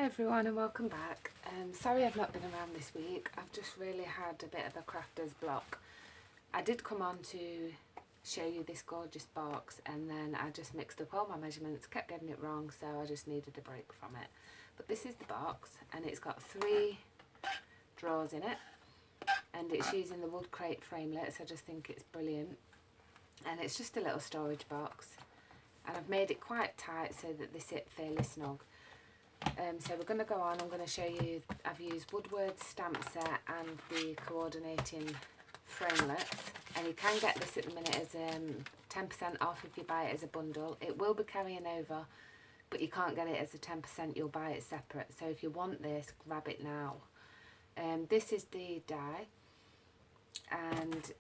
Hi everyone and welcome back. Sorry I've not been around this week. I've just really had a bit of a crafter's block. I did come on to show you this gorgeous box and then I just mixed up all my measurements, kept getting it wrong, so I just needed a break from it. But this is the box and it's got 3 drawers in it and it's using the wood crate framelits. I just think it's brilliant, and it's just a little storage box and I've made it quite tight so that they sit fairly snug. So we're going to go on. I'm going to show you, I've used Woodward's stamp set and the coordinating framelits, and you can get this at the minute as 10% off if you buy it as a bundle. It will be carrying over, but you can't get it as a 10%, you'll buy it separate. So if you want this, grab it now. This is the die, and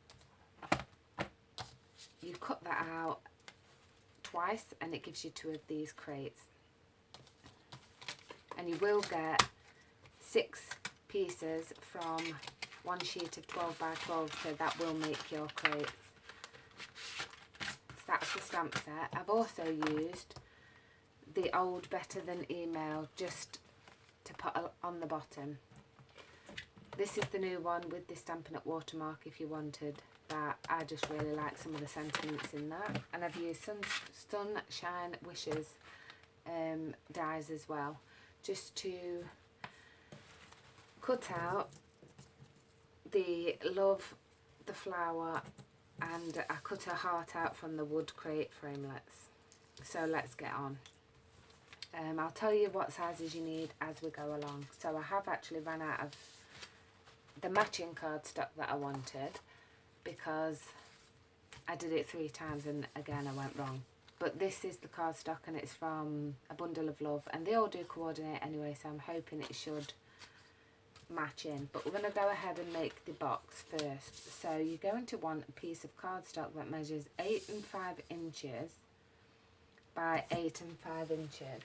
you cut that out twice and it gives you 2 of these crates. And you will get 6 pieces from one sheet of 12 by 12, so that will make your crates. So that's the stamp set. I've also used the old Better Than email just to put on the bottom. This is the new one with the Stampin' Up watermark if you wanted that. I just really like some of the sentiments in that. And I've used Sunshine Wishes dies as well, just to cut out the love, the flower, and I cut a heart out from the wood crate framelits. So let's get on. I'll tell you what sizes you need as we go along. So I have actually run out of the matching cardstock that I wanted because I did it 3 times and again I went wrong. But this is the cardstock and it's from A Bundle of Love, and they all do coordinate anyway, so I'm hoping it should match in. But we're going to go ahead and make the box first. So you're going to want a piece of cardstock that measures 8 and 5 inches by 8 and 5 inches.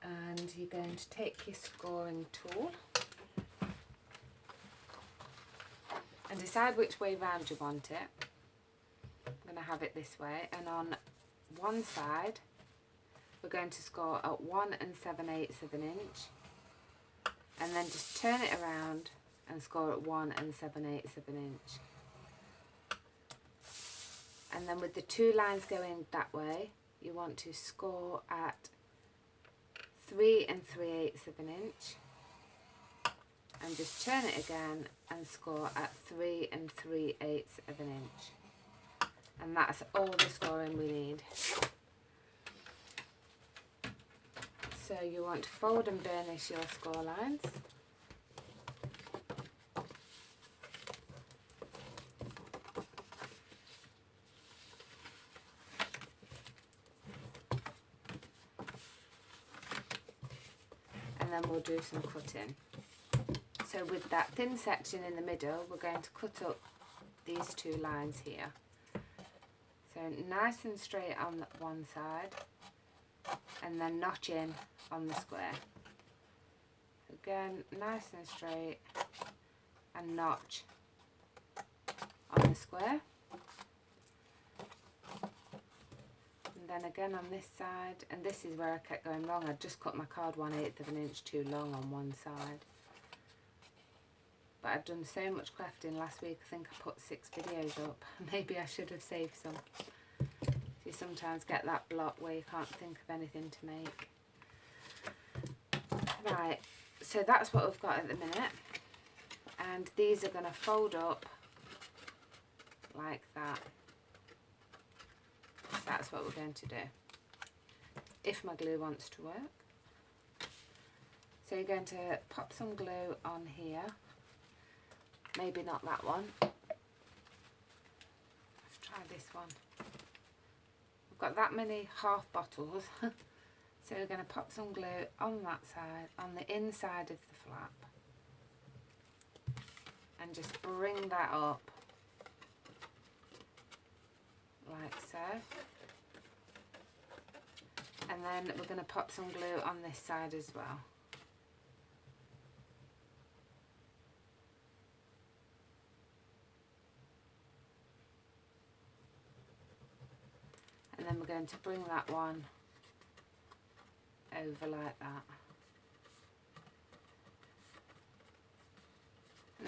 And you're going to take your scoring tool and decide which way round you want it. I'm going to have it this way, and on one side we're going to score at 1 7/8 of an inch, and then just turn it around and score at 1 7/8 of an inch. And then with the 2 lines going that way, you want to score at 3 3/8 of an inch, and just turn it again and score at 3 3/8 of an inch. And that's all the scoring we need. So you want to fold and burnish your score lines. And then we'll do some cutting. So with that thin section in the middle, we're going to cut up these 2 lines here. So nice and straight on one side, and then notch in on the square. Again, nice and straight, and notch on the square. And then again on this side, and this is where I kept going wrong. I just cut my card 1/8 of an inch too long on one side. But I've done so much crafting last week, I think I put 6 videos up. Maybe I should have saved some. You sometimes get that block where you can't think of anything to make. Right, so that's what we've got at the minute. And these are going to fold up like that. So that's what we're going to do, if my glue wants to work. So you're going to pop some glue on here. Maybe not that one. Let's try this one. We've got that many half bottles. So we're going to pop some glue on that side, on the inside of the flap. And just bring that up. Like so. And then we're going to pop some glue on this side as well. Then we're going to bring that one over like that.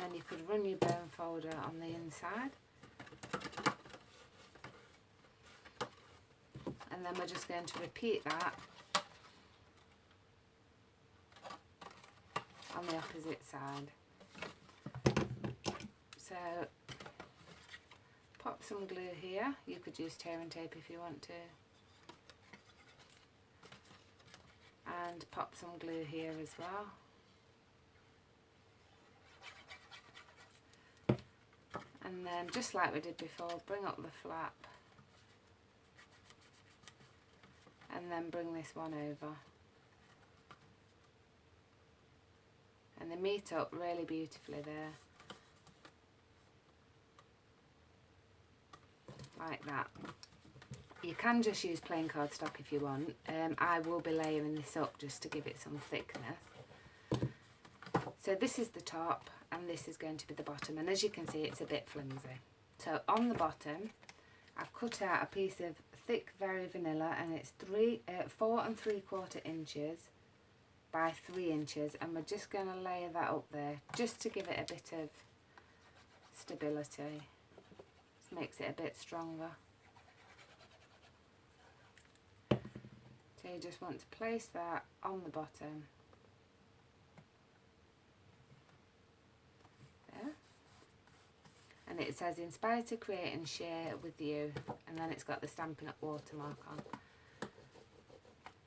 then you could run your bone folder on the inside. And then we're just going to repeat that on the opposite side. So pop some glue here. You could use tearing tape if you want to. And pop some glue here as well. And then, just like we did before, bring up the flap and then bring this one over. And they meet up really beautifully there. Like that. You can just use plain cardstock if you want. I will be layering this up just to give it some thickness. So this is the top and this is going to be the bottom, and as you can see it's a bit flimsy. So on the bottom I've cut out a piece of thick very vanilla, and it's 4 3/4 inches by 3 inches, and we're just going to layer that up there just to give it a bit of stability. Just makes it a bit stronger. So you just want to place that on the bottom. There. And it says inspired to create and share with you, and then it's got the Stampin' Up watermark on.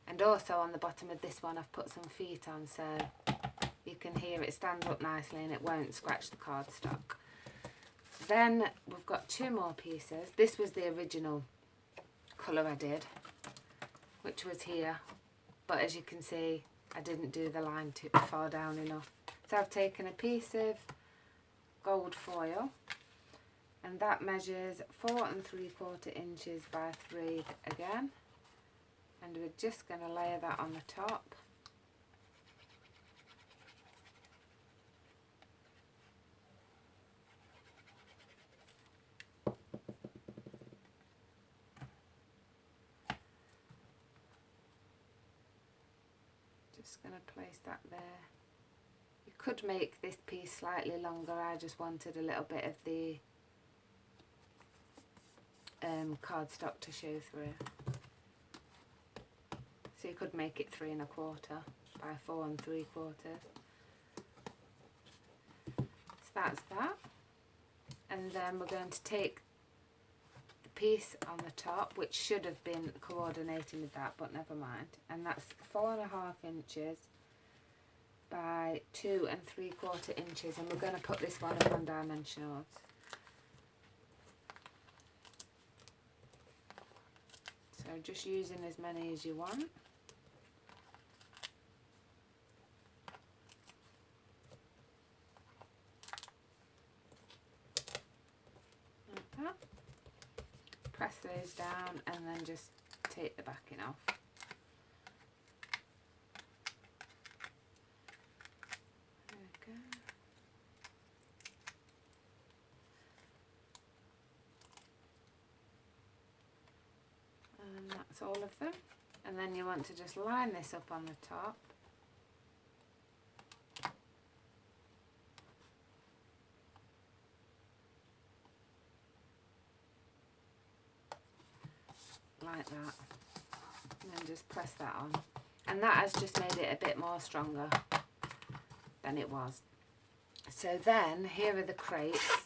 And also on the bottom of this one I've put some feet on, so you can hear it stands up nicely and it won't scratch the cardstock. Then we've got 2 more pieces. This was the original colour I did, which was here, but as you can see I didn't do the line too far down enough. So I've taken a piece of gold foil, and that measures 4 3/4 inches by 3 again, and we're just going to layer that on the top. Just going to place that there. You could make this piece slightly longer. I just wanted a little bit of the cardstock to show through. So you could make it 3 1/4 by 4 3/4. So that's that. And then we're going to take the piece on the top, which should have been coordinating with that, but never mind. And that's 4 1/2 inches by 2 3/4 inches, and we're going to put this one up on dimensionals. So just using as many as you want. Like that. Press those down and then just take the backing off. There we go. And that's all of them. And then you want to just line this up on the top. Like that. And then just press that on. And that has just made it a bit more stronger than it was. So then, here are the crates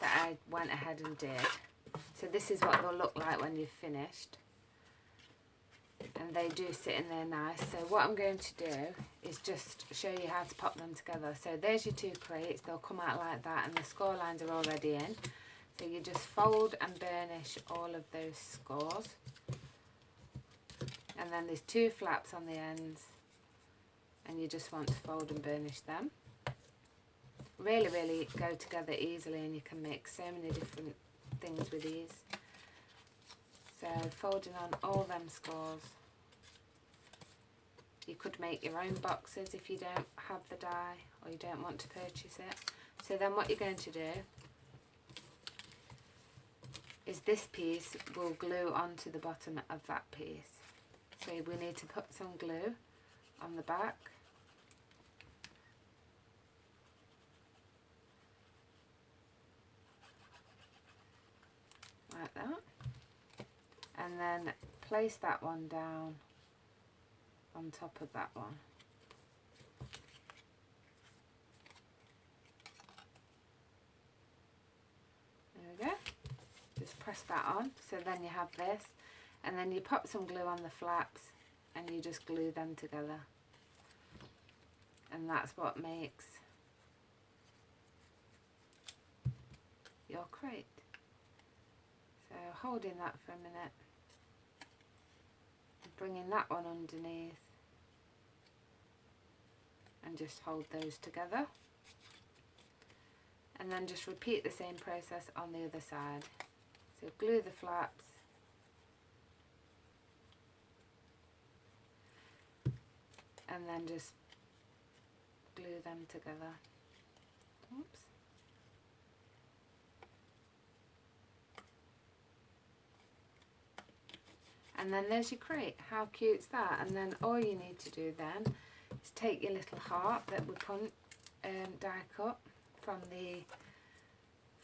that I went ahead and did. So this is what they'll look like when you've finished. And they do sit in there nice. So what I'm going to do is just show you how to pop them together. So there's your 2 crates. They'll come out like that, and the score lines are already in. So you just fold and burnish all of those scores. And then there's 2 flaps on the ends, and you just want to fold and burnish them. Really, really go together easily, and you can make so many different things with these. So folding on all them scores. You could make your own boxes if you don't have the die or you don't want to purchase it. So then what you're going to do is this piece will glue onto the bottom of that piece. So we need to put some glue on the back. and then place that one down on top of that one. There we go. Just press that on, so then you have this, and then you pop some glue on the flaps and you just glue them together, and that's what makes your crate. So holding that for a minute, bringing that one underneath, and just hold those together, and then just repeat the same process on the other side. So glue the flaps, and then just glue them together. Oops. And then there's your crate. How cute's that? And then all you need to do then is take your little heart that we die cut from the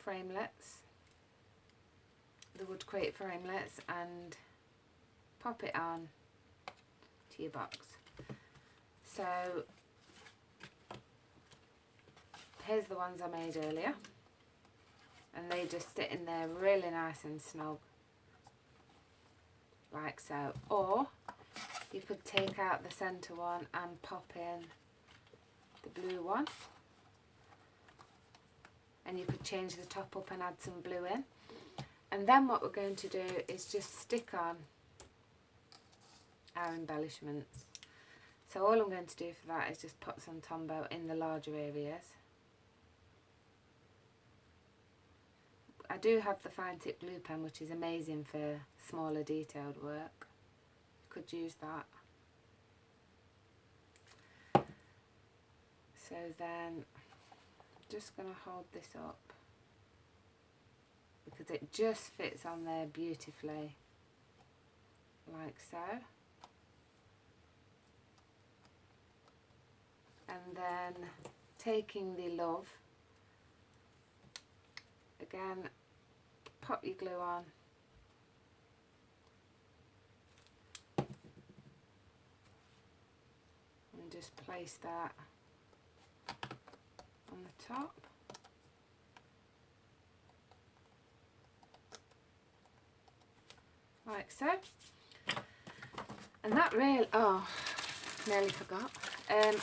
framelets, the wood crate framelets, and pop it on to your box. So here's the ones I made earlier, and they just sit in there really nice and snug, like so. Or you could take out the centre one and pop in the blue one, and you could change the top up and add some blue in. And then what we're going to do is just stick on our embellishments. So all I'm going to do for that is just put some Tombow in the larger areas. I do have the fine tip glue pen, which is amazing for smaller detailed work. You could use that. So then I'm just going to hold this up, because it just fits on there beautifully, like so. And then taking the love, again, pop your glue on, and just place that on the top. Like so. And that really, oh, nearly forgot.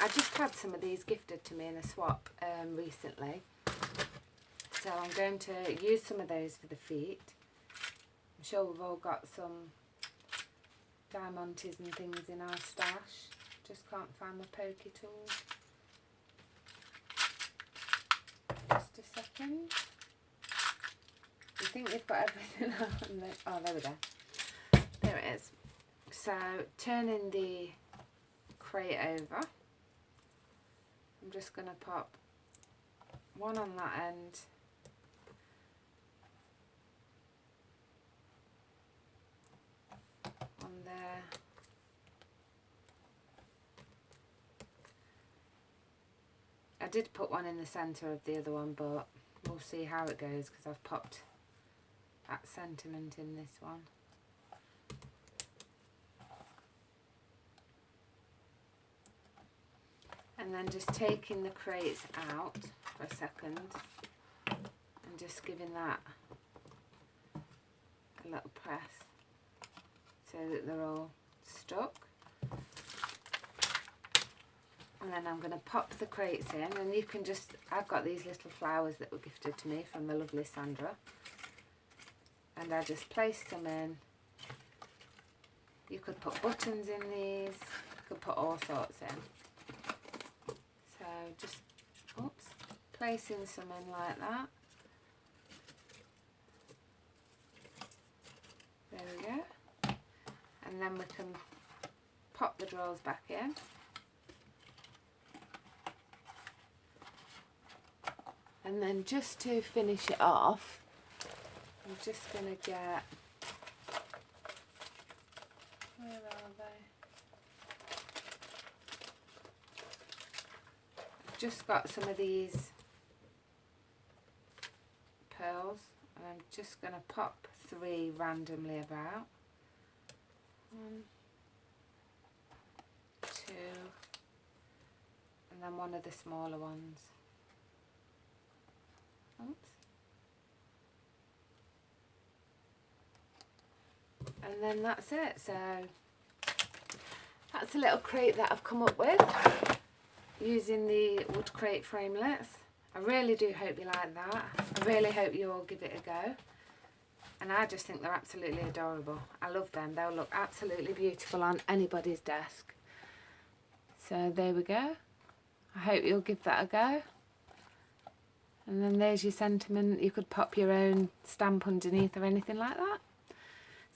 I just had some of these gifted to me in a swap recently. So I'm going to use some of those for the feet. I'm sure we've all got some diamantes and things in our stash. Just can't find my pokey tool. Just a second. You think you've got everything on there? Oh, there we go. There it is. So turning the crate over, I'm just going to pop one on that end, on there, I did put one in the centre of the other one, but we'll see how it goes because I've popped that sentiment in this one. And then just taking the crates out for a second and just giving that a little press so that they're all stuck. And then I'm going to pop the crates in, and you can just, I've got these little flowers that were gifted to me from the lovely Sandra, and I just placed them in. You could put buttons in these, you could put all sorts in. So just, oops, placing some in like that. There we go. And then we can pop the drawers back in. And then just to finish it off, I'm just going to get, where are they? I've just got some of these pearls, and I'm just going to pop 3 randomly about. 1, 2, and then one of the smaller ones. Oops. And then that's it. So that's a little crate that I've come up with using the wood crate framelits. I really do hope you like that. I really hope you all give it a go. And I just think they're absolutely adorable. I love them. They'll look absolutely beautiful on anybody's desk. So there we go. I hope you'll give that a go. And then there's your sentiment. You could pop your own stamp underneath or anything like that.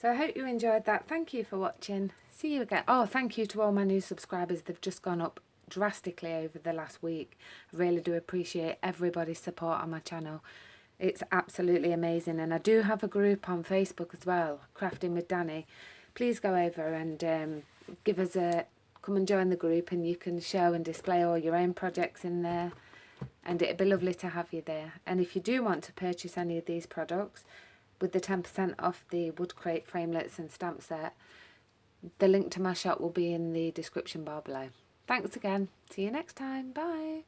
So I hope you enjoyed that. Thank you for watching. See you again. Oh, thank you to all my new subscribers. They've just gone up drastically over the last week. I really do appreciate everybody's support on my channel. It's absolutely amazing. And I do have a group on Facebook as well, Crafting with Danny. Please go over and give us a come and join the group, and you can show and display all your own projects in there, and it'd be lovely to have you there. And if you do want to purchase any of these products with the 10% off the wood crate framelits and stamp set, the link to my shop will be in the description bar below. Thanks again. See you next time. Bye.